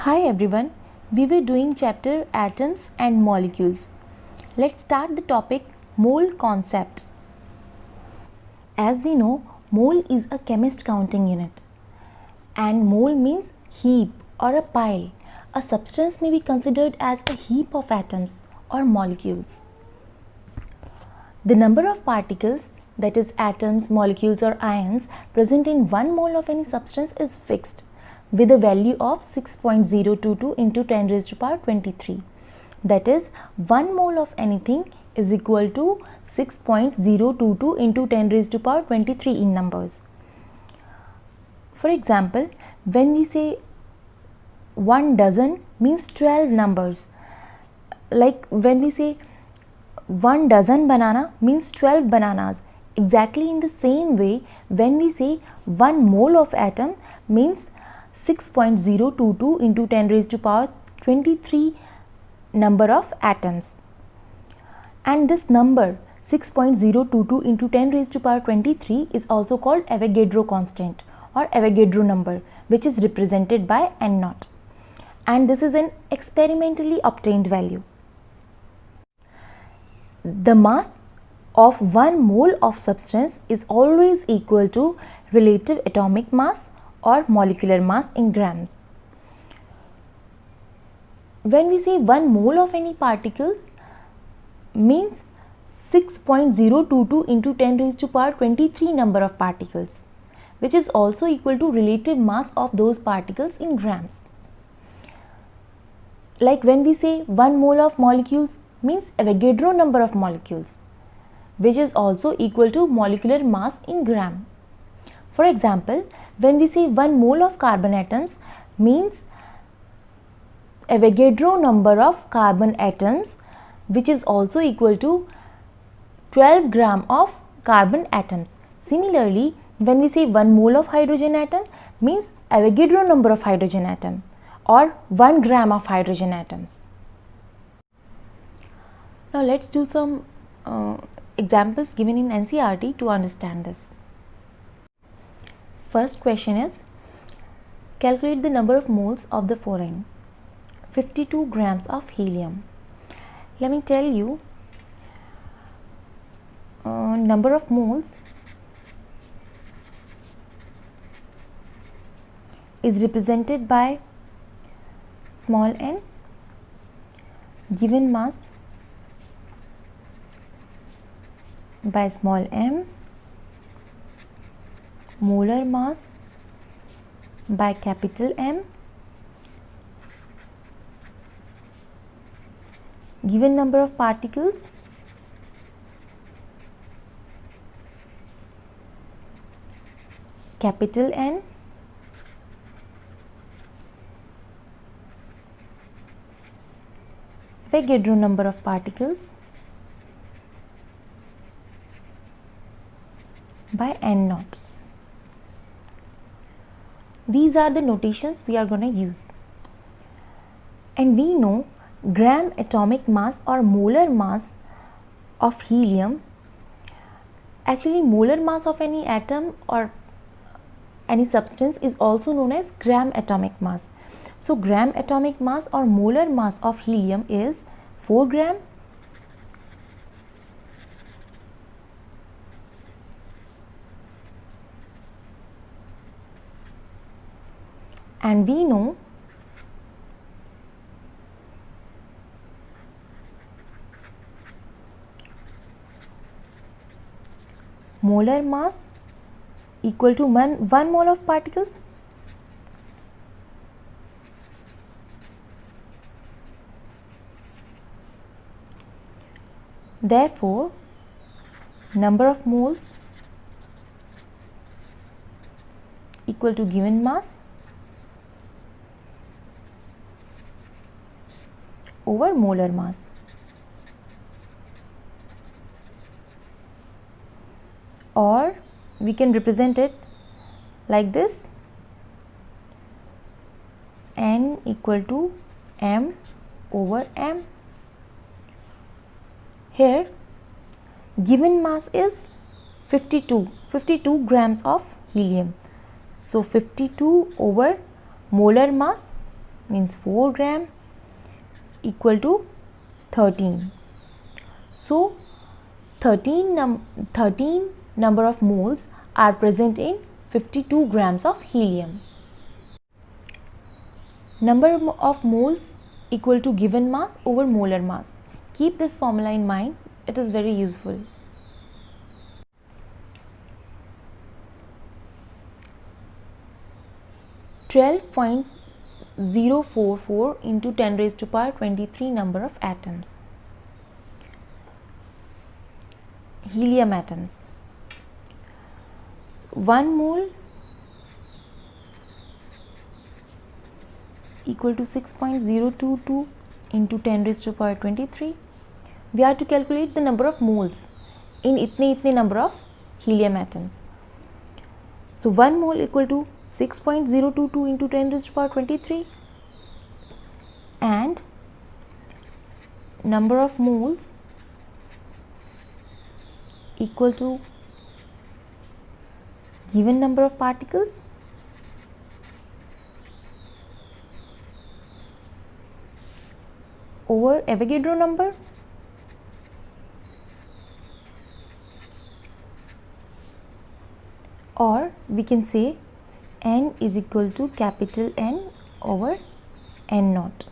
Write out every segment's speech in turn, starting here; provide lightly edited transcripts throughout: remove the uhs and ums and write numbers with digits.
Hi everyone, we were doing chapter atoms and molecules. Let's start the topic mole concept. As we know, mole is a chemist counting unit and mole means heap or a pile. A substance may be considered as a heap of atoms or molecules. The number of particles, that is atoms, molecules or ions present in 1 mole of any substance is fixed with a value of 6.022 into 10 raised to power 23. That is 1 mole of anything is equal to 6.022 into 10 raised to power 23 in numbers. For example, when we say 1 dozen means 12 numbers. Like when we say 1 dozen banana means 12 bananas. Exactly in the same way, when we say 1 mole of atom means 6.022 into 10 raised to power 23 number of atoms. And this number 6.022 into 10 raised to power 23 is also called Avogadro constant or Avogadro number, which is represented by N0. And this is an experimentally obtained value. The mass of 1 mole of substance is always equal to relative atomic mass or molecular mass in grams. When we say 1 mole of any particles means 6.022 into 10 raised to power 23 number of particles, which is also equal to relative mass of those particles in grams. Like when we say 1 mole of molecules means Avogadro number of molecules, which is also equal to molecular mass in gram. For example, when we say 1 mole of carbon atoms means Avogadro number of carbon atoms, which is also equal to 12 gram of carbon atoms. Similarly, when we say 1 mole of hydrogen atom means Avogadro number of hydrogen atom or 1 gram of hydrogen atoms. Now let's do some examples given in NCERT to understand this. First question is, calculate the number of moles of the following. 52 grams of helium. Let me tell you, number of moles is represented by small n, given mass by small m, molar mass by capital M, given number of particles capital N, Avogadro number of particles by N0. These are the notations we are going to use. And we know gram atomic mass or molar mass of helium. Actually, molar mass of any atom or any substance is also known as gram atomic mass. So, gram atomic mass or molar mass of helium is 4 gram. And we know molar mass equal to 1 mole of particles. Therefore, number of moles equal to given mass over molar mass. Or we can represent it like this, N equal to M over M. Here given mass is 52 grams of helium. So 52 over molar mass means 4 gram equal to 13. So 13 number of moles are present in 52 grams of helium. Number of moles equal to given mass over molar mass. Keep this formula in mind, it is very useful. (12.044 into 10 raised to power 23 number of atoms. Helium atoms. So 1 mole equal to 6.022 into 10 raised to power 23. We have to calculate the number of moles in itne number of helium atoms. So 1 mole equal to 6.022 into 10 raised to power 23, and number of moles equal to given number of particles over Avogadro number, or we can say N is equal to capital N over N naught.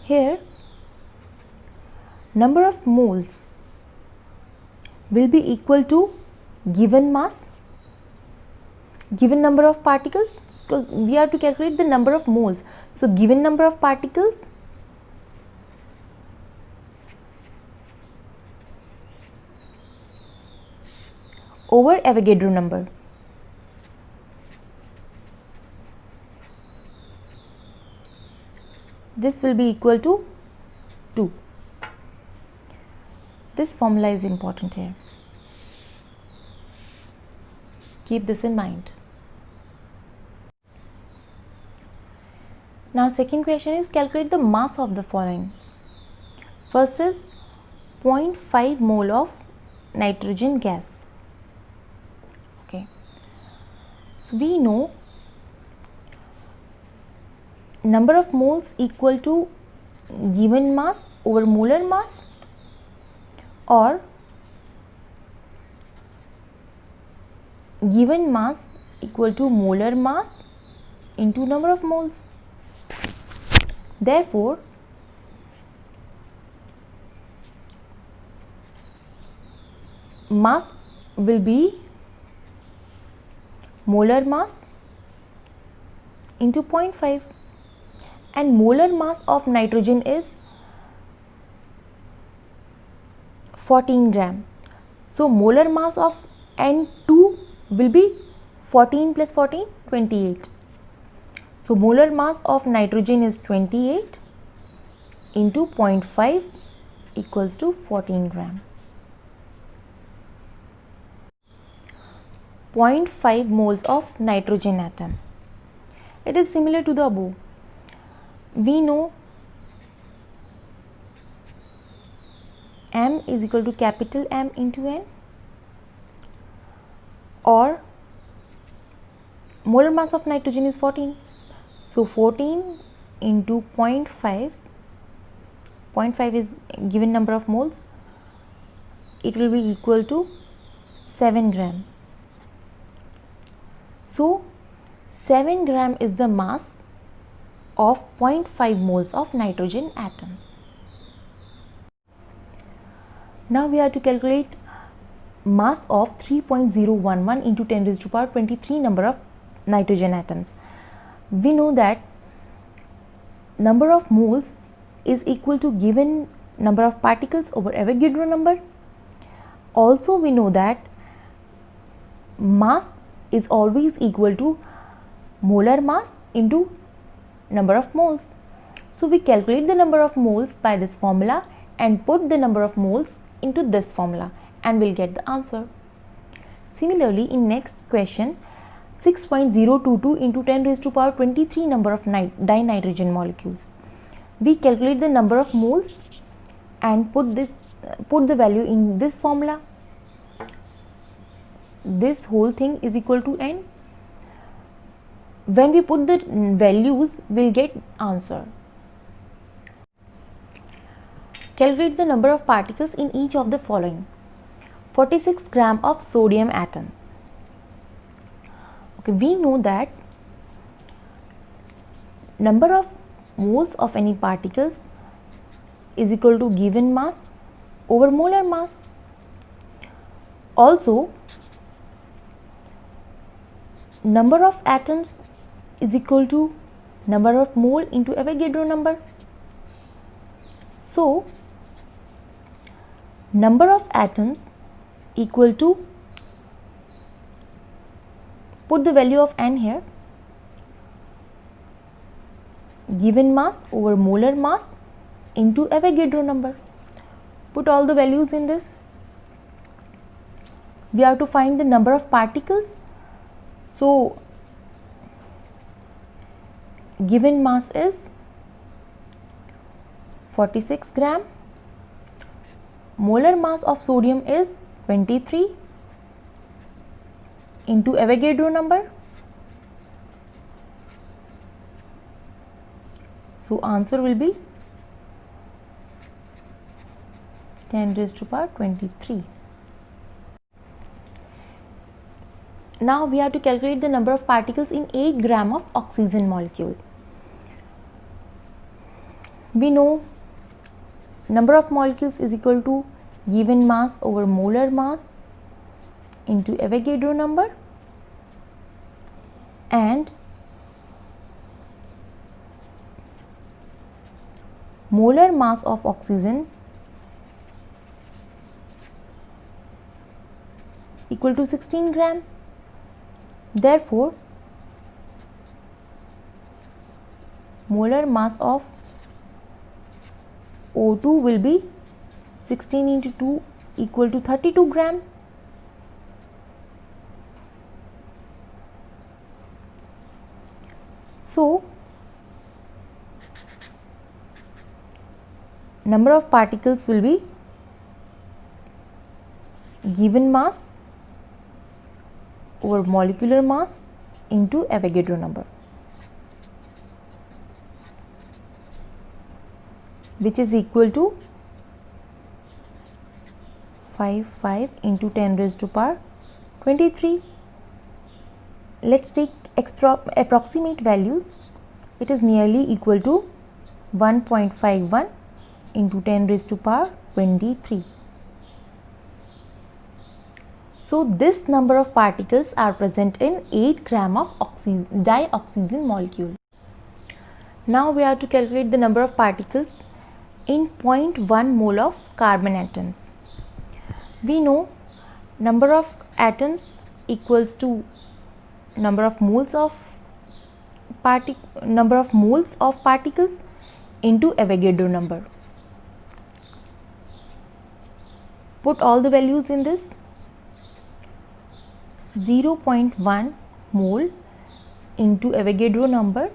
Here number of moles will be equal to given mass, given number of particles, because we have to calculate the number of moles. So given number of particles over Avogadro number. This will be equal to 2. This formula is important here. Keep this in mind. Now second question is calculate the mass of the following. First is 0.5 mole of nitrogen gas. Okay. So we know number of moles equal to given mass over molar mass, or given mass equal to molar mass into number of moles. Therefore, mass will be molar mass into 0.5, and molar mass of nitrogen is 14 gram. So molar mass of N2 will be 14 plus 14, 28. So molar mass of nitrogen is 28 into 0.5 equals to 14 gram. 0.5 moles of nitrogen atom. It is similar to the above. We know M is equal to capital M into N, or molar mass of nitrogen is 14. So 14 into 0.5, 0.5 is given number of moles, it will be equal to 7 gram. So 7 gram is the mass of 0.5 moles of nitrogen atoms. Now we have to calculate mass of 3.011 into 10 raised to power 23 number of nitrogen atoms. We know that number of moles is equal to given number of particles over Avogadro number. Also we know that mass is always equal to molar mass into number of moles. So we calculate the number of moles by this formula and put the number of moles into this formula and we'll get the answer. Similarly, in next question, 6.022 into 10 raised to power 23 number of dinitrogen molecules. We calculate the number of moles and put the value in this formula. this whole thing is equal to n. When we put the values, we'll get answer. Calculate the number of particles in each of the following. 46 gram of sodium atoms. Okay, we know that number of moles of any particles is equal to given mass over molar mass. Also, number of atoms is equal to number of mole into Avogadro number. So, number of atoms equal to, put the value of n here, given mass over molar mass into Avogadro number. Put all the values in this. We have to find the number of particles. So, given mass is 46 gram, molar mass of sodium is 23 into Avogadro number. So, answer will be 10 raised to power 23. Now we have to calculate the number of particles in 8 gram of oxygen molecule. We know number of molecules is equal to given mass over molar mass into Avogadro number, and molar mass of oxygen equal to 16 gram. Therefore, molar mass of O2 will be 16 into 2 equal to 32 gram. So, number of particles will be given mass over molecular mass into Avogadro number, which is equal to 5 into 10 raised to power 23. Let's take approximate values. It is nearly equal to 1.51 into 10 raised to power 23. So, this number of particles are present in 8 gram of dioxygen molecule. Now, we have to calculate the number of particles in 0.1 mole of carbon atoms. We know number of atoms equals to number of moles of particles into Avogadro number. Put all the values in this. 0.1 mole into Avogadro number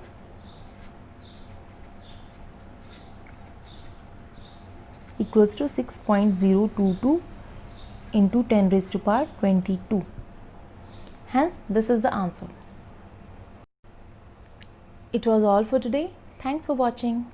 equals to 6.022 into 10 raised to power 22. Hence, this is the answer. It was all for today. Thanks for watching.